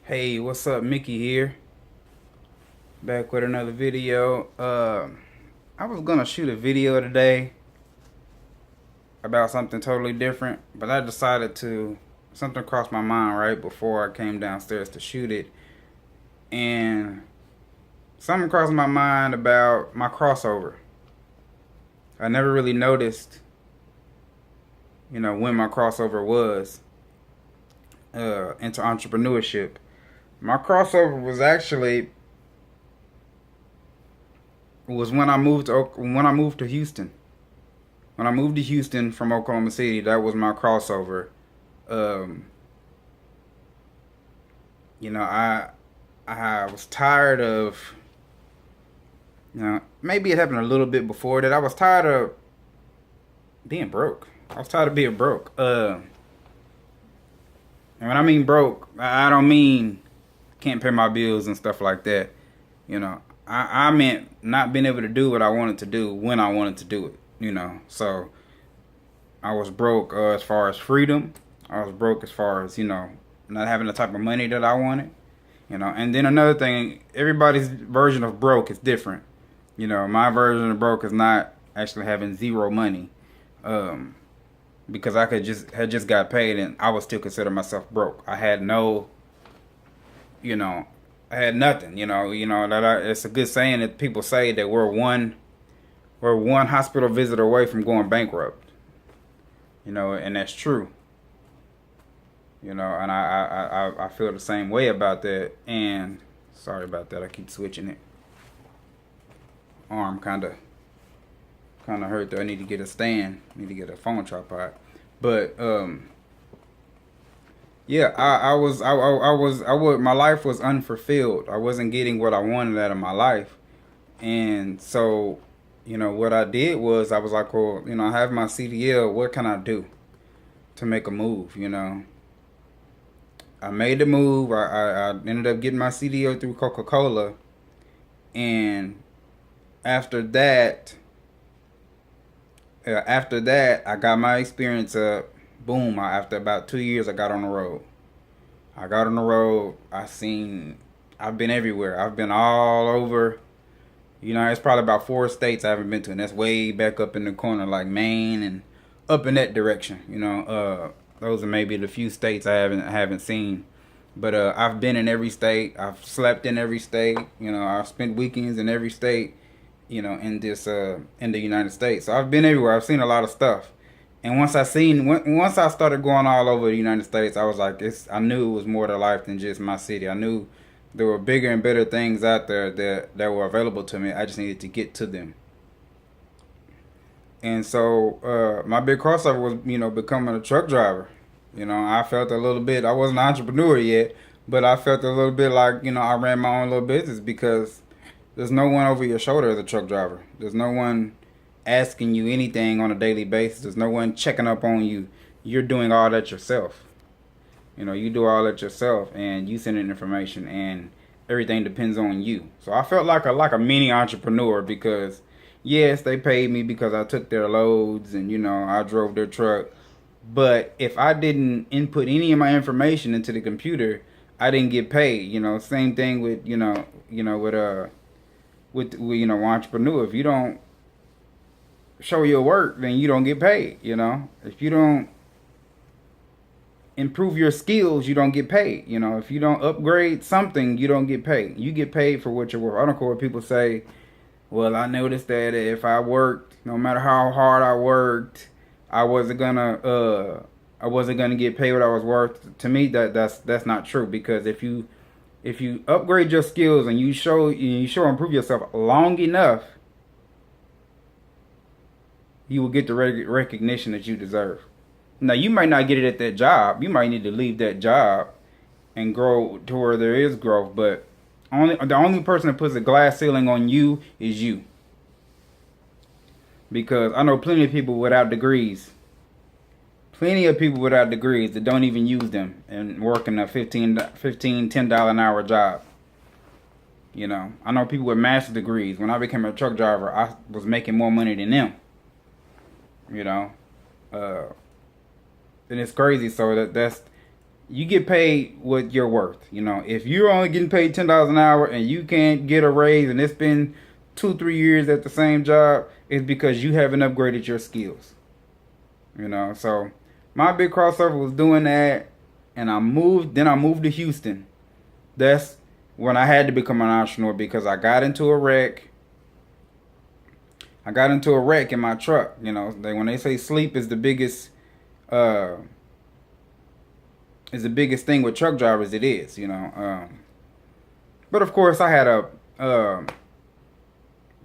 Hey, what's up? Mickey here. Back with another video. I was gonna shoot a video today about something totally different, but I decided to something crossed my mind right before I came downstairs to shoot it, and something crossed my mind about my crossover. I never really noticed, when my crossover was into entrepreneurship. My crossover was when I moved to Houston. When I moved to Houston from Oklahoma City, that was my crossover. Um, I was tired of, maybe it happened a little bit before that. I was tired of being broke. I was tired of being broke. And when I mean broke, I don't mean can't pay my bills and stuff like that. I meant not being able to do what I wanted to do when I wanted to do it. So I was broke as far as freedom. I was broke as far as, not having the type of money that I wanted. And then another thing, everybody's version of broke is different. My version of broke is not actually having zero money. Because I had just got paid and I would still consider myself broke. I had no, I had nothing. It's a good saying that people say that we're one hospital visit away from going bankrupt. And that's true. And I feel the same way about that. And sorry about that. I keep switching it. Arm kind of hurt there. I need to get a stand. I need to get a phone tripod. But yeah, my life was unfulfilled. I wasn't getting what I wanted out of my life. And so, what I did was I was like, well, I have my CDL. What can I do to make a move? I made the move. I ended up getting my CDL through Coca-Cola. And after that, I got my experience up. Boom. After about 2 years, I got on the road. I've been everywhere. I've been all over. It's probably about 4 states I haven't been to, and that's way back up in the corner, like Maine and up in that direction. Those are maybe the few states I haven't seen. But I've been in every state. I've slept in every state. I've spent weekends in every state. In the United States. So I've been everywhere. I've seen a lot of stuff. And once I started going all over the United States, I was like, I knew it was more to life than just my city. I knew there were bigger and better things out there that were available to me. I just needed to get to them. And so my big crossover was, becoming a truck driver. I felt a little bit, I wasn't an entrepreneur yet, but I felt a little bit like, I ran my own little business because there's no one over your shoulder as a truck driver. There's no one asking you anything on a daily basis. There's no one checking up on you. You're doing all that yourself. You do all that yourself, and you send in information, and everything depends on you. So I felt like a mini entrepreneur because, yes, they paid me because I took their loads and I drove their truck. But if I didn't input any of my information into the computer, I didn't get paid. Same thing with with entrepreneur. If you don't show your work, then you don't get paid. If you don't improve your skills, you don't get paid. If you don't upgrade something, you don't get paid. You get paid for what you're worth. I don't care what people say. Well, I noticed that if I worked, no matter how hard I worked, I wasn't gonna get paid what I was worth. To me, that's not true, because if you upgrade your skills and you show and prove yourself long enough, you will get the recognition that you deserve. Now, you might not get it at that job. You might need to leave that job and grow to where there is growth. But the only person that puts a glass ceiling on you is you. Because I know plenty of people without degrees. Plenty of people without degrees that don't even use them and working a $10 an hour job. I know people with master's degrees. When I became a truck driver, I was making more money than them. And it's crazy. So that's you get paid what you're worth. If you're only getting paid $10 an hour and you can't get a raise, and it's been 2-3 years at the same job, it's because you haven't upgraded your skills. So my big crossover was doing that, and I moved. Then I moved to Houston. That's when I had to become an entrepreneur, because I got into a wreck. In my truck. When they say sleep is the biggest thing with truck drivers, it is. But of course, I had a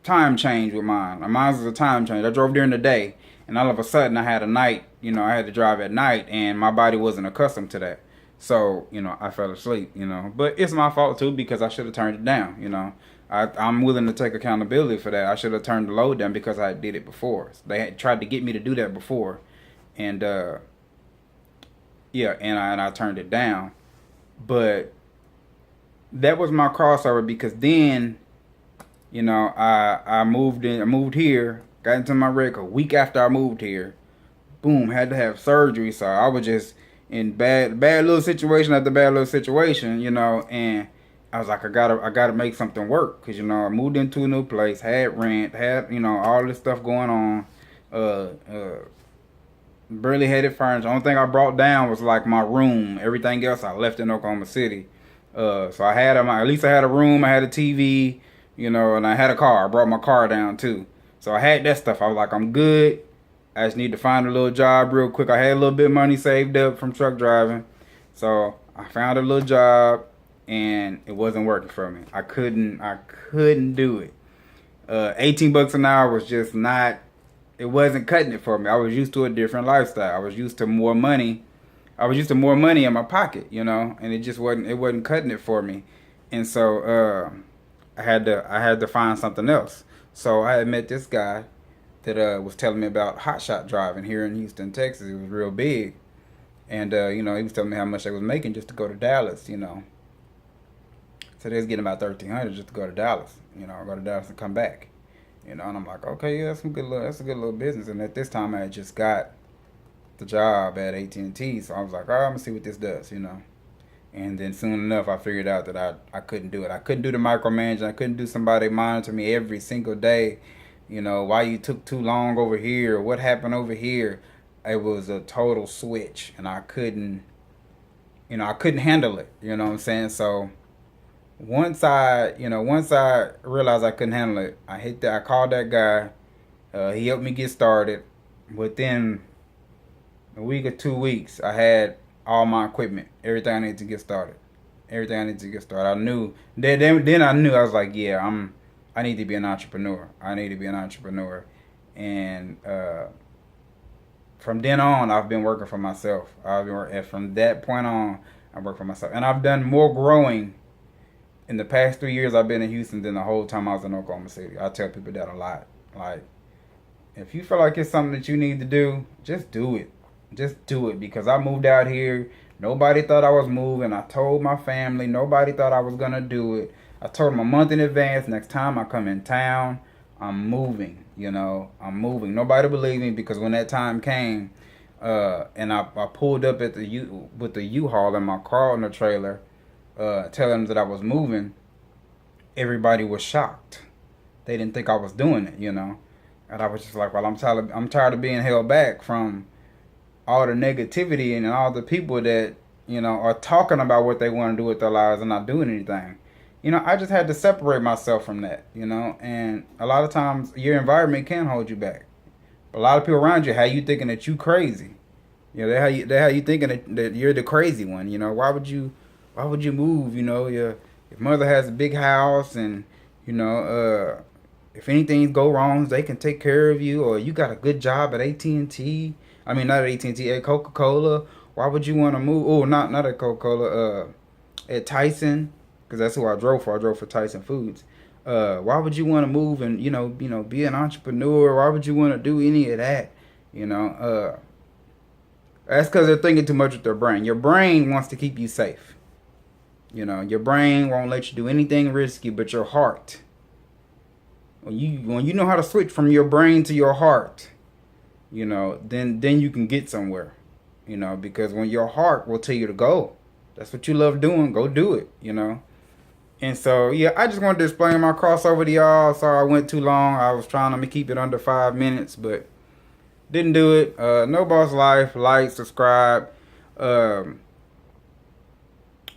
time change with mine. Mine was a time change. I drove during the day, and all of a sudden I had a night. I had to drive at night, and my body wasn't accustomed to that. So, I fell asleep, But it's my fault, too, because I should have turned it down, I'm willing to take accountability for that. I should have turned the load down because I did it before. They had tried to get me to do that before. And, and I turned it down. But that was my crossover, because then, I moved here, got into my wreck a week after I moved here. Boom, had to have surgery. So I was just in bad little situation after bad little situation, and I was like, I gotta make something work, because I moved into a new place, had rent, had all this stuff going on, barely had it furnished. The only thing I brought down was like my room. Everything else I left in Oklahoma City. So I had at least I had a room, I had a TV, and I had a car. I brought my car down too. So I had that stuff. I was like, I'm good. I just need to find a little job real quick. I had a little bit of money saved up from truck driving. So I found a little job, and it wasn't working for me. I couldn't do it. $18 an hour was just not, it wasn't cutting it for me. I was used to a different lifestyle. I was used to more money. I was used to more money in my pocket, and it just wasn't cutting it for me. And so I had to find something else. So I had met this guy that was telling me about hotshot driving here in Houston, Texas. It was real big. And, he was telling me how much they was making just to go to Dallas, So they was getting about $1,300 just to go to Dallas, go to Dallas and come back. And I'm like, okay, yeah, that's a good little business. And at this time, I had just got the job at AT&T. So I was like, all right, I'm going to see what this does, And then soon enough, I figured out that I couldn't do it. I couldn't do the micromanaging. I couldn't do somebody monitor me every single day. Why you took too long over here, what happened over here. It was a total switch, and I couldn't handle it, what I'm saying? So once I realized I couldn't handle it, I called that guy. He helped me get started. Within a week or 2 weeks, I had all my equipment, everything I needed to get started. I knew, then I knew, I was like, yeah, I need to be an entrepreneur. And from then on, I've been working for myself. From that point on, I work for myself. And I've done more growing in the past 3 years I've been in Houston than the whole time I was in Oklahoma City. I tell people that a lot. Like, if you feel like it's something that you need to do, just do it. Because I moved out here. Nobody thought I was moving. I told my family. Nobody thought I was going to do it. I told them a month in advance, next time I come in town, I'm moving, I'm moving. Nobody believed me, because when that time came, and I pulled up at with the U-Haul in my car in the trailer, telling them that I was moving, everybody was shocked. They didn't think I was doing it, And I was just like, well, I'm tired of being held back from all the negativity and all the people that, are talking about what they want to do with their lives and not doing anything. I just had to separate myself from that, and a lot of times your environment can hold you back. A lot of people around you, how you thinking that you crazy. They how you thinking that you're the crazy one. Why would you move? Your mother has a big house, and if anything go wrong, they can take care of you, or you got a good job at AT&T. I mean, not at AT&T, at Coca-Cola. Why would you want to move? Oh, not at Coca-Cola. At Tyson. Because that's who I drove for. I drove for Tyson Foods. Why would you want to move and be an entrepreneur? Why would you want to do any of that? That's because they're thinking too much with their brain. Your brain wants to keep you safe. Your brain won't let you do anything risky, but your heart. When you know how to switch from your brain to your heart, then you can get somewhere. Because when your heart will tell you to go, That's what you love doing. Go do it, you know. And so, yeah, I just wanted to explain my crossover to y'all. Sorry I went too long. I was trying to keep it under 5 minutes, but didn't do it. No Boss Life. Like, subscribe,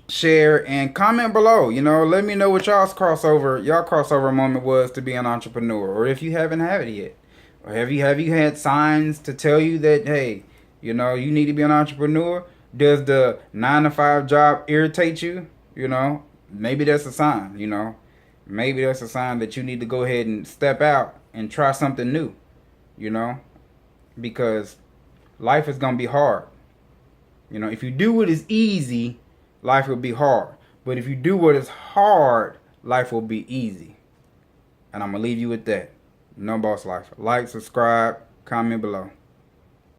share, and comment below. You know, let me know what y'all crossover moment was to be an entrepreneur, or if you haven't had it yet, or have you had signs to tell you that, hey, you know, you need to be an entrepreneur? Does the 9 to 5 job irritate you? You know, maybe that's a sign. You know, maybe that's a sign that you need to go ahead and step out and try something new. You know, because life is gonna be hard. You know, if you do what is easy, life will be hard. But if you do what is hard, life will be easy. And I'm going to leave you with that. No Boss Life. Like, subscribe, comment below.